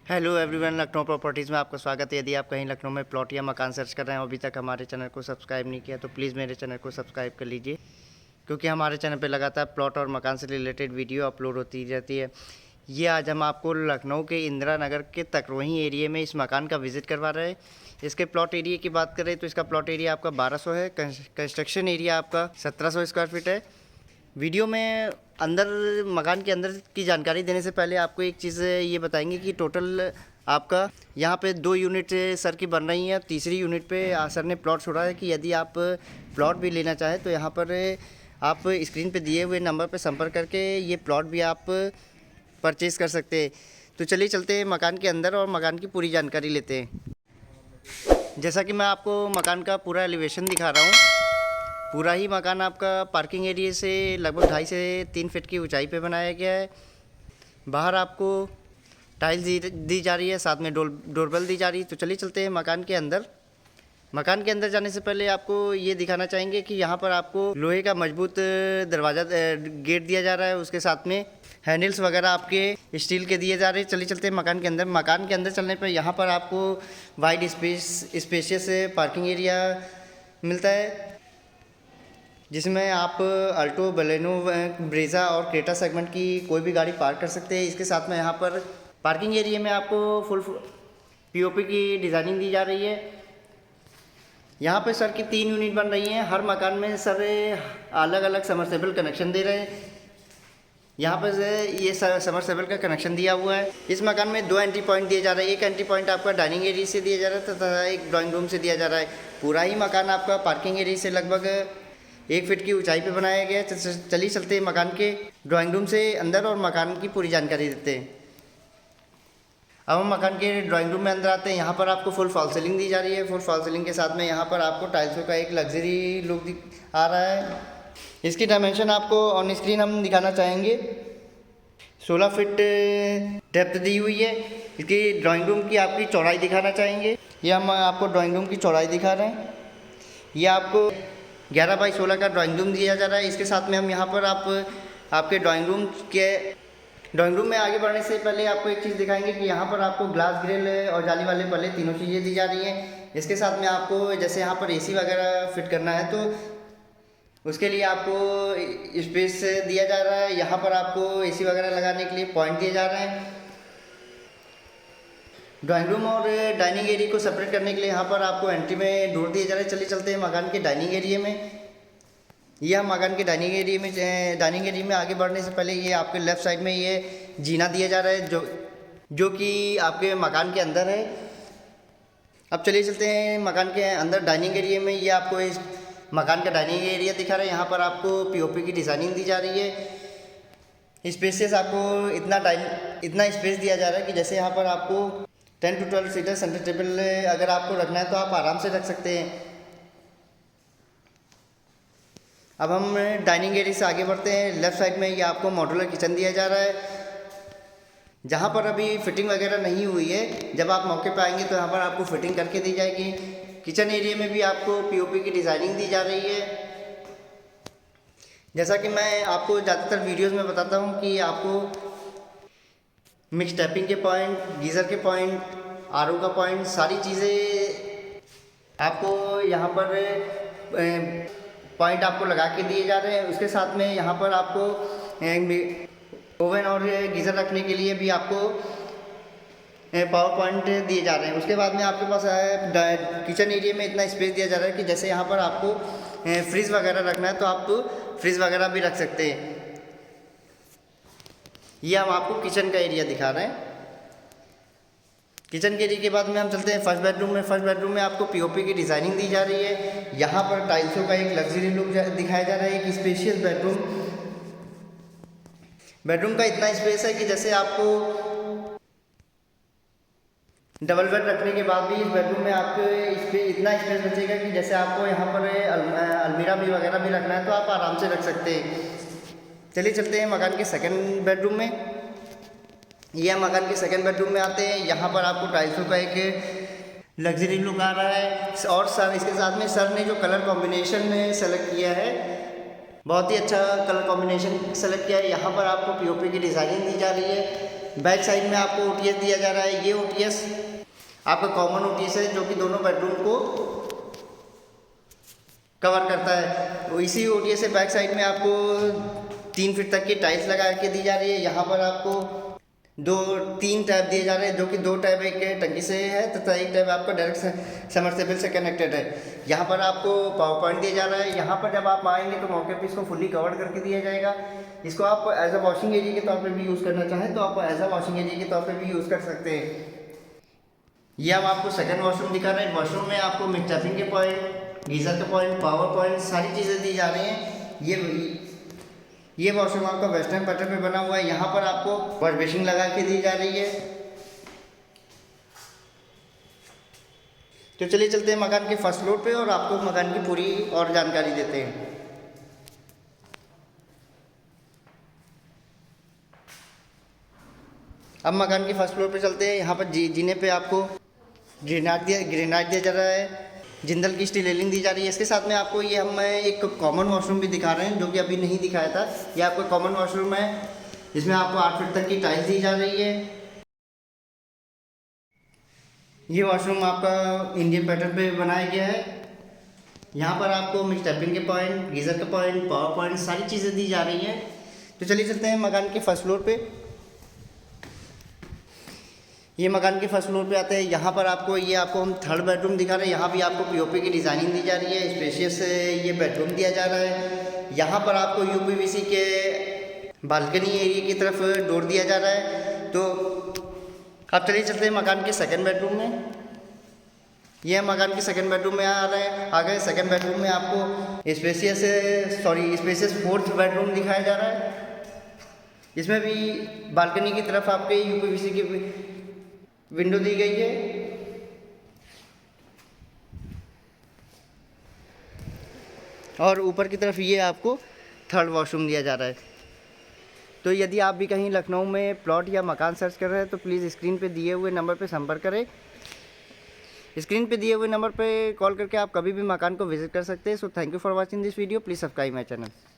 Hello everyone, Lucknow properties में आपका स्वागत है। यदि आप कहीं लखनऊ में प्लॉट या मकान सर्च कर रहे हैं और अभी तक हमारे चैनल को सब्सक्राइब नहीं किया तो प्लीज़ मेरे चैनल को सब्सक्राइब कर लीजिए, क्योंकि हमारे चैनल पर लगातार प्लॉट और मकान से रिलेटेड वीडियो अपलोड होती रहती है। ये आज हम आपको लखनऊ के इंदिरा नगर के तकरोही एरिया में इस मकान का विज़िट करवा रहे हैं। इसके प्लॉट एरिया की बात करें तो इसका प्लॉट एरिया आपका 1200 है। कंस्ट्रक्शन एरिया आपका 1700 स्क्वायर फीट है। वीडियो में अंदर मकान के अंदर की जानकारी देने से पहले आपको एक चीज़ ये बताएंगे कि टोटल आपका यहाँ पे 2 यूनिट सर की बन रही हैं। तीसरी यूनिट पे सर ने प्लॉट छोड़ा है कि यदि आप प्लॉट भी लेना चाहें तो यहाँ पर आप स्क्रीन पे दिए हुए नंबर पे संपर्क करके ये प्लॉट भी आप परचेज़ कर सकते हैं। तो चलिए चलते हैं मकान के अंदर और मकान की पूरी जानकारी लेते हैं। जैसा कि मैं आपको मकान का पूरा एलिवेशन दिखा रहा हूँ। पूरा ही मकान आपका पार्किंग एरिया से लगभग 2.5 से 3 फीट की ऊंचाई पे बनाया गया है। बाहर आपको टाइल्स दी जा रही है, साथ में डोरबेल दी जा रही है। तो चलिए चलते हैं मकान के अंदर। मकान के अंदर जाने से पहले आपको ये दिखाना चाहेंगे कि यहाँ पर आपको लोहे का मजबूत दरवाज़ा गेट दिया जा रहा है। उसके साथ में हैंडल्स वगैरह आपके स्टील के दिए जा रहे हैं। चलिए चलते हैं मकान के अंदर। मकान के अंदर चलने पर यहाँ पर आपको वाइड स्पेशियस पार्किंग एरिया मिलता है, जिसमें आप अल्टो, बलेनो, ब्रेज़ा और क्रेटा सेगमेंट की कोई भी गाड़ी पार्क कर सकते हैं। इसके साथ में यहाँ पर पार्किंग एरिया में आपको फुल पीओपी की डिज़ाइनिंग दी जा रही है। यहाँ पे सर की 3 यूनिट बन रही हैं। हर मकान में सर अलग अलग समरसेबल कनेक्शन दे रहे हैं। यहाँ पर ये समरसेबल का कनेक्शन दिया हुआ है। इस मकान में 2 एंट्री पॉइंट दिए जा रहे हैं। एक एंट्री पॉइंट आपका डाइनिंग एरिया से दिया जा रहा है तथा एक ड्राइंग रूम से दिया जा रहा है। पूरा ही मकान आपका पार्किंग एरिया से लगभग 1 फीट की ऊंचाई पे बनाया गया है। चलिए चलते हैं मकान के ड्राइंग रूम से अंदर और मकान की पूरी जानकारी देते हैं। अब हम मकान के ड्राइंग रूम में अंदर आते हैं। यहाँ पर आपको फुल फॉल सीलिंग दी जा रही है। फुल फॉल सीलिंग के साथ में यहाँ पर आपको टाइल्सों का एक लग्जरी लुक आ रहा है। इसकी डायमेंशन आपको ऑन स्क्रीन हम दिखाना चाहेंगे। 16 फीट डेप्थ दी हुई है। इसकी ड्राइंग रूम की आपकी चौड़ाई दिखाना चाहेंगे। ये हम आपको ड्राइंग रूम की चौड़ाई दिखा रहे हैं। ये आपको 11 बाई 16 का ड्राइंग रूम दिया जा रहा है। इसके साथ में हम यहाँ पर आपके ड्राइंग रूम में आगे बढ़ने से पहले आपको एक चीज़ दिखाएंगे कि यहाँ पर आपको ग्लास ग्रिल और जाली वाले पल्ले तीनों चीज़ें दी जा रही हैं। इसके साथ में आपको जैसे यहाँ पर एसी वगैरह फिट करना है तो उसके लिए आपको स्पेस दिया जा रहा है। यहाँ पर आपको एसी वगैरह लगाने के लिए पॉइंट दिए जा रहे हैं। ड्राइंग रूम और डाइनिंग एरिया को सेपरेट करने के लिए यहाँ पर आपको एंट्री में डोर दिए जा रहे हैं। चलिए चलते हैं मकान के डाइनिंग एरिया में। ये हम मकान के डाइनिंग एरिया में आगे बढ़ने से पहले ये आपके लेफ़्ट साइड में ये जीना दिया जा रहा है जो कि आपके मकान के अंदर है। अब चलिए चलते हैं मकान के अंदर डाइनिंग एरिया में। ये आपको इस मकान का डाइनिंग एरिया दिखा रहे हैं। यहाँ पर आपको पीओपी की डिज़ाइनिंग दी जा रही है। स्पेसेस आपको इतना स्पेस दिया जा रहा है कि जैसे यहाँ पर आपको 10 to 12 सीटर सेंटर टेबल अगर आपको रखना है तो आप आराम से रख सकते हैं। अब हम डाइनिंग एरिया से आगे बढ़ते हैं। लेफ़्ट साइड में ये आपको मॉड्यूलर किचन दिया जा रहा है, जहाँ पर अभी फिटिंग वगैरह नहीं हुई है। जब आप मौके पर आएंगे तो यहाँ पर आपको फिटिंग करके दी जाएगी। किचन एरिया में भी आपको पीओपी की डिज़ाइनिंग दी जा रही है। जैसा कि मैं आपको ज़्यादातर वीडियोज़ में बताता हूँ कि आपको मिक्स टैपिंग के पॉइंट, गीज़र के पॉइंट, आरओ का पॉइंट, सारी चीज़ें आपको यहाँ पर पॉइंट आपको लगा के दिए जा रहे हैं। उसके साथ में यहाँ पर आपको ओवन और गीज़र रखने के लिए भी आपको पावर पॉइंट दिए जा रहे हैं। उसके बाद में आपके पास किचन एरिया में इतना स्पेस दिया जा रहा है कि जैसे यहाँ पर आपको फ्रिज वगैरह रखना है तो आप फ्रिज वगैरह भी रख सकते हैं। ये हम आपको किचन का एरिया दिखा रहे हैं। किचन के एरिया के बाद में हम चलते हैं फर्स्ट बेडरूम में। फर्स्ट बेडरूम में आपको पीओपी की डिज़ाइनिंग दी जा रही है। यहाँ पर टाइल्सों का एक लग्जरी लुक दिखाया जा रहा है। एक स्पेशियस बेडरूम का इतना स्पेस है कि जैसे आपको डबल बेड रखने के बाद भी इस बेडरूम में आपको इतना स्पेस बचेगा कि जैसे आपको यहाँ पर अलमीरा भी वगैरह भी रखना है तो आप आराम से रख सकते हैं। चलिए चलते हैं मकान के सेकंड बेडरूम में। ये हम मकान के सेकंड बेडरूम में आते हैं। यहाँ पर आपको टाइल्सों का एक लग्जरी लुक आ रहा है। और सर इसके साथ में सर ने जो कलर कॉम्बिनेशन सेलेक्ट किया है, बहुत ही अच्छा कलर कॉम्बिनेशन सेलेक्ट किया है। यहाँ पर आपको पीओपी की डिज़ाइनिंग दी जा रही है। बैक साइड में आपको OTS दिया जा रहा है। ये OTS आपका कॉमन OTS है जो कि दोनों बेडरूम को कवर करता है। तो इसी OTS से बैक साइड में आपको 3 फीट तक की टाइल्स लगा के दी जा रही है। यहाँ पर आपको 3 टैप दिए जा रहे हैं, जो कि 2 टैप एक टंकी से है तथा एक टैप आपका डायरेक्ट समरसेबल से कनेक्टेड है। यहाँ पर आपको पावर पॉइंट दिया जा रहा है। यहाँ पर जब आप आएंगे तो मौके पे इसको फुली कवर करके दिया जाएगा। इसको आप एज अ वॉशिंग एरिया के तौर पे भी यूज़ करना चाहें तो आप एज अ वॉशिंग एरिया के तौर पे भी यूज़ कर सकते हैं। ये हम आपको सेकंड वॉशरूम दिखा रहे हैं। वॉशरूम में आपको मिक्सचपिंग के पॉइंट, गीज़र का पॉइंट, पावर पॉइंट सारी चीज़ें दी जा रही हैं। ये वॉशरूम आपका वेस्टर्न पैटर्न में बना हुआ है। यहाँ पर आपको वॉश बेसिन लगा के दी जा रही है। तो चलिए चलते हैं मकान के फर्स्ट फ्लोर पे और आपको मकान की पूरी और जानकारी देते हैं। अब मकान के फर्स्ट फ्लोर पे चलते हैं। यहाँ पर जीने पे आपको ग्रेनाइट दिया जा रहा है। जिंदल की स्टील रेलिंग दी जा रही है। इसके साथ में आपको ये हम एक कॉमन वॉशरूम भी दिखा रहे हैं जो कि अभी नहीं दिखाया था। ये आपका कॉमन वॉशरूम है। इसमें आपको 8 फीट तक की टाइल्स दी जा रही है। ये वॉशरूम आपका इंडियन पैटर्न पे बनाया गया है। यहाँ पर आपको मिक्सचपिंग के पॉइंट, गीज़र का पॉइंट, पावर पॉइंट सारी चीज़ें दी जा रही हैं। तो चलिए चलते हैं मकान के फर्स्ट फ्लोर पे। ये मकान के फर्स्ट फ्लोर पे आते हैं। यहाँ पर आपको हम थर्ड बेडरूम दिखा रहे हैं। यहाँ भी आपको POP की डिज़ाइनिंग दी जा रही है। स्पेशियस ये बेडरूम दिया जा रहा है। यहाँ पर आपको UPVC के बालकनी एरिया की तरफ डोर दिया जा रहा है। तो अब चलिए चलते हैं मकान के सेकंड बेडरूम में। ये मकान के सेकंड बेडरूम में आ रहे हैं। आगे सेकंड बेडरूम में आपको स्पेशियस फोर्थ बेडरूम दिखाया जा रहा है। इसमें भी बालकनी की तरफ आपके UPVC की विंडो दी गई है। और ऊपर की तरफ ये आपको थर्ड वॉशरूम दिया जा रहा है। तो यदि आप भी कहीं लखनऊ में प्लॉट या मकान सर्च कर रहे हैं तो प्लीज़ स्क्रीन पे दिए हुए नंबर पे संपर्क करें। स्क्रीन पे दिए हुए नंबर पे कॉल करके आप कभी भी मकान को विजिट कर सकते हैं। So thank you for watching this video. Please subscribe my channel.